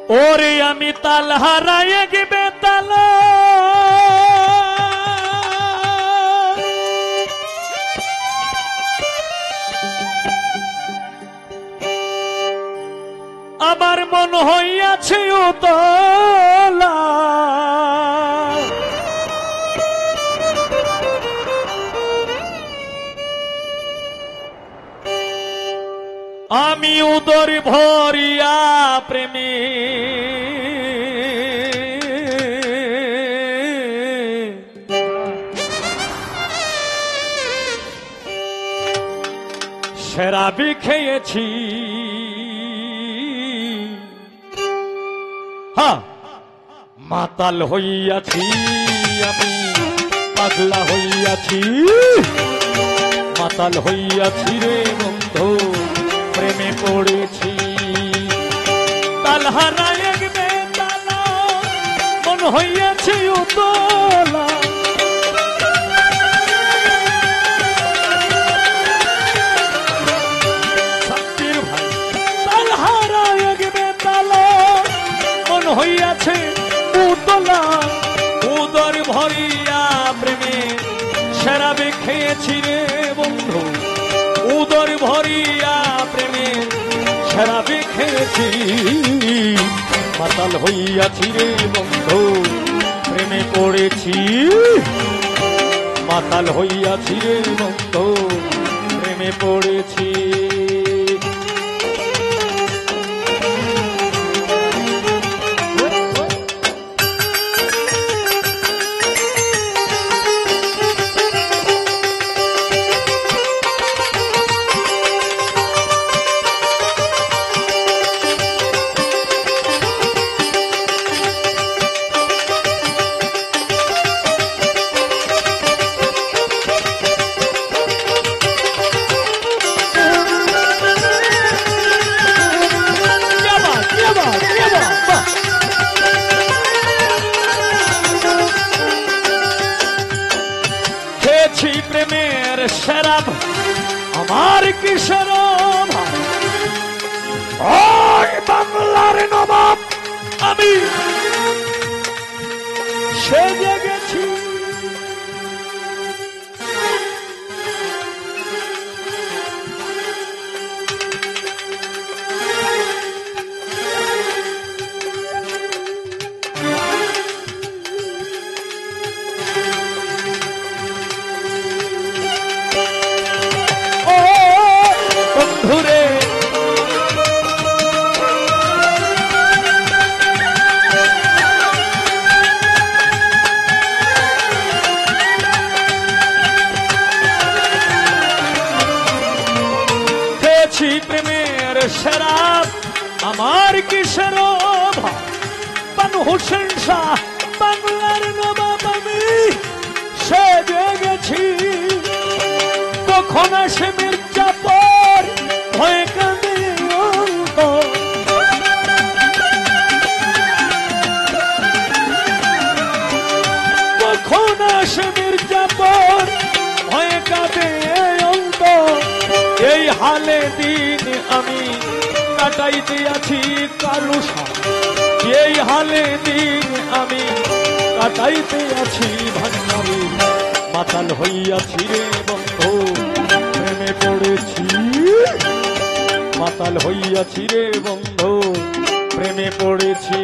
ওরে আমি তাল হারায় গিবে তাল আমার মন হইয়াছে উতলা আমি উদর ভরিয়া প্রেমী শরাবি খেয়েছি হ্যাঁ মাতাল হইয়াছি আমি পাগলা হইয়াছি মাতাল হইয়াছি রে বন্ধু প্রেমে পড়েছি তাল হারায় গিবে তাল মন হইয়াছে উতলা হইয়াছে উতলা উদর ভরিয়া প্রেমে শরাবে খেয়েছি রে বন্ধু উদর ভরিয়া প্রেমে শরাবে খেয়েছি মাতাল হইয়াছি রে বন্ধু প্রেমে পড়েছি মাতাল হইয়াছি রে বন্ধু প্রেমে পড়েছি প্রেমের শরাব আমার কি শরাব ওই বাংলার নবাব আমি সেজে গেছি বন্ধুরে খেয়েছি প্রেমের শরাব আমার কি শরাব বানু হোসেন শাহ বাংলার নবাব আমি সেজে গেছি কখন আসে মির্জাপুর ভয়ে কাঁদে কখন আসে মির্জাপুর ভয়ে কাঁদে অন্ত এই হালে দিন আমি কাটাইতে আছি কালুষা এই হালে দিন আমি কাটাইতে আছি ভান্ডারি মাতাল হইয়াছি রে বন্ধু প্রেমে পড়েছি মাতাল হইয়াছি রে বন্ধু প্রেমে পড়েছি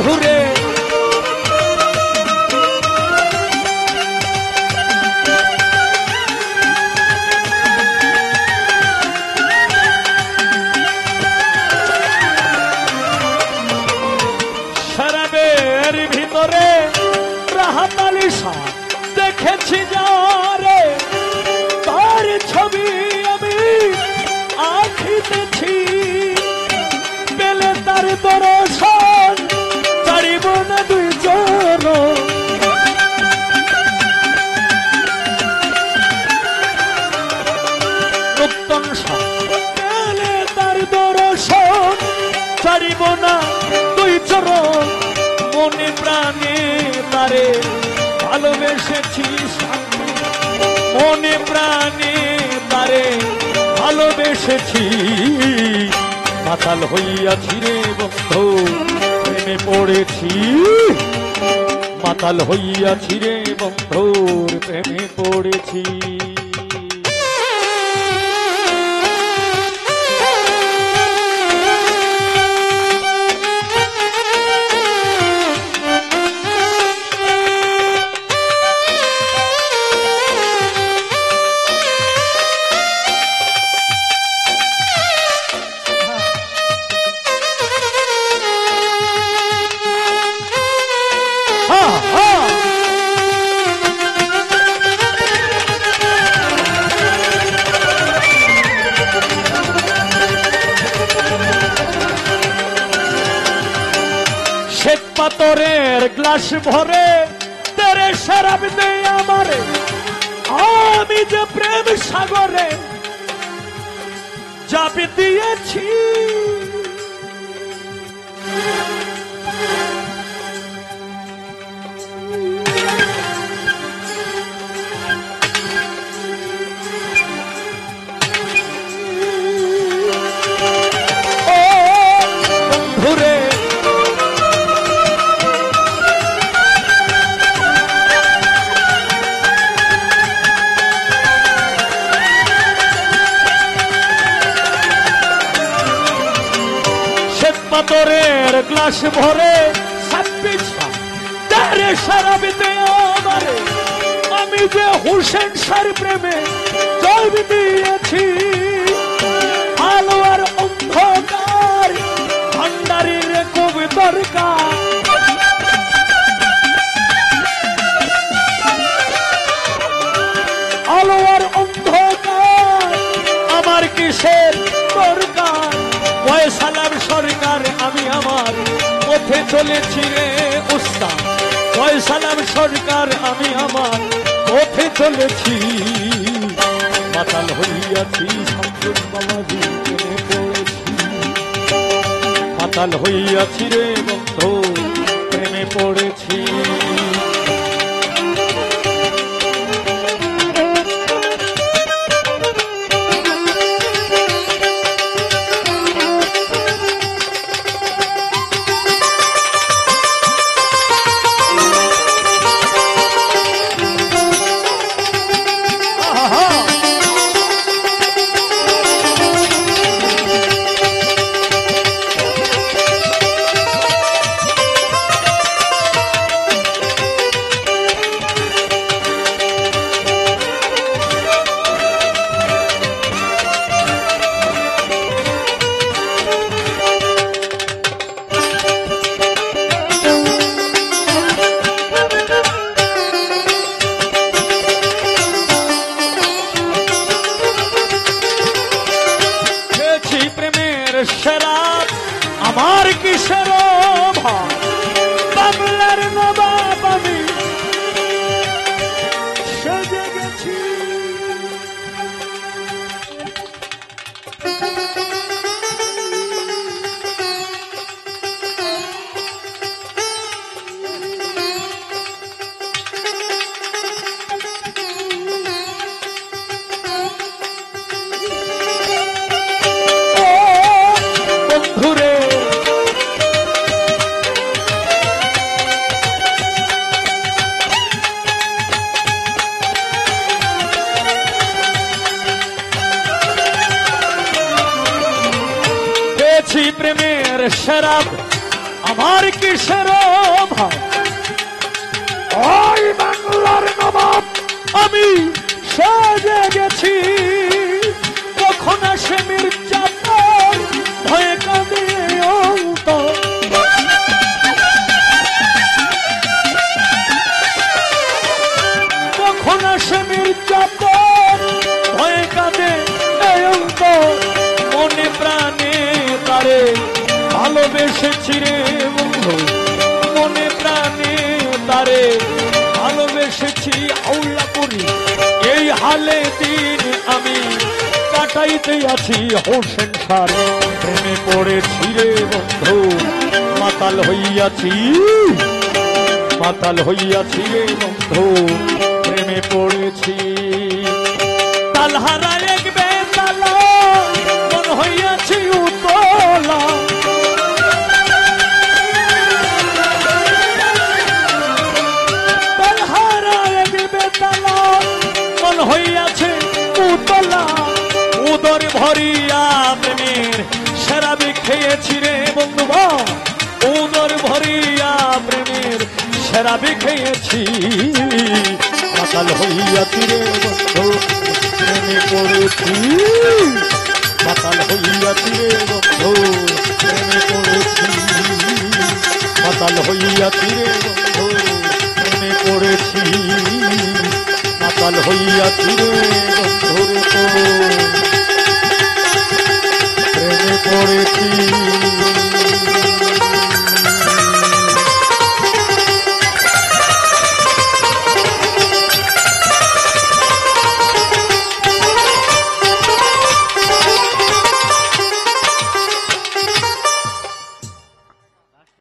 ঘুরে শরাবের ভিতরে রাহাত আলী শাহ দেখেছি যারে, তার ছবি আমি আঁকিতেছি, পেলে তার দর্শন ছাড়িব না দুই জন। নূতন শাহ পেলে তার দর্শন ছাড়িব না দুই চরণ, মনে প্রাণে তারে ভালোবেসেছি, মনে প্রাণে তারে ভালোবেসেছি, মাতাল হইয়াছি রে বন্ধু প্রেমে পড়েছি, মাতাল হইয়াছি রে বন্ধুর প্রেমে পড়েছি। পাথরের গ্লাস ভরে তেরে শরাব দে আমারে, আমি যে প্রেম সাগরে চাপি দিয়েছি, পাথরের গ্লাস ভরে তেরে শরাব দে আমারে, আমি যে হুসেন শাহর প্রেমে জল দিয়েছি, আলো আর অন্ধকার ভান্ডারীর খুব দরকার, আলো আর অন্ধকার আমার কিসের দরকার, ফয়সালার সরকার আমি আমার পথে চলেছি রে উস্তাদ, ফয়সালার সরকার আমি আমার পথে চলেছি, মাতাল হইয়াছি শামসুল বাবাজি প্রেমে পড়েছি, মাতাল হইয়াছি রে বন্ধু প্রেমে পড়েছি। শরাব আমার কিসের অভাব। ওই বাংলার নবাব আমি সাজে গেছি, কখন আসে মির্জাফর ভয়ে কাঁদে অন্তর। কখন আসে মির্জাফর ভয়ে কাঁদে অন্তর। মনে প্রাণে তারে ভালোবেসেছি রে বন্ধু, মনে প্রাণে তারে ভালোবেসেছি আউলা করি। এই হালে দিন আমি কাটাইতে আছি হোসেন সার, প্রেমে পড়েছি রে বন্ধু, মাতাল হইয়াছি, মাতাল হইয়াছি রে বন্ধু, প্রেমে পড়েছি। তালহারা এক বেতালা মন হইয়াছি উতলা, তালহারা এক বেতালা মন হইয়াছে উতলা। উদর ভরিয়া প্রেমের শরাবি খেয়েছি রে বন্ধু, উদর ভরিয়া প্রেমের শরাবি খেয়েছি। মাতাল হইয়াছি রে বন্ধু, প্রেমে পড়েছি, মাতাল হইয়াছি রে বন্ধু, প্রেমে পড়েছি, মাতাল হইয়াছি রে বন্ধু, প্রেমে পড়েছি, মাতাল হইয়াছি রে বন্ধু, প্রেমে পড়েছি।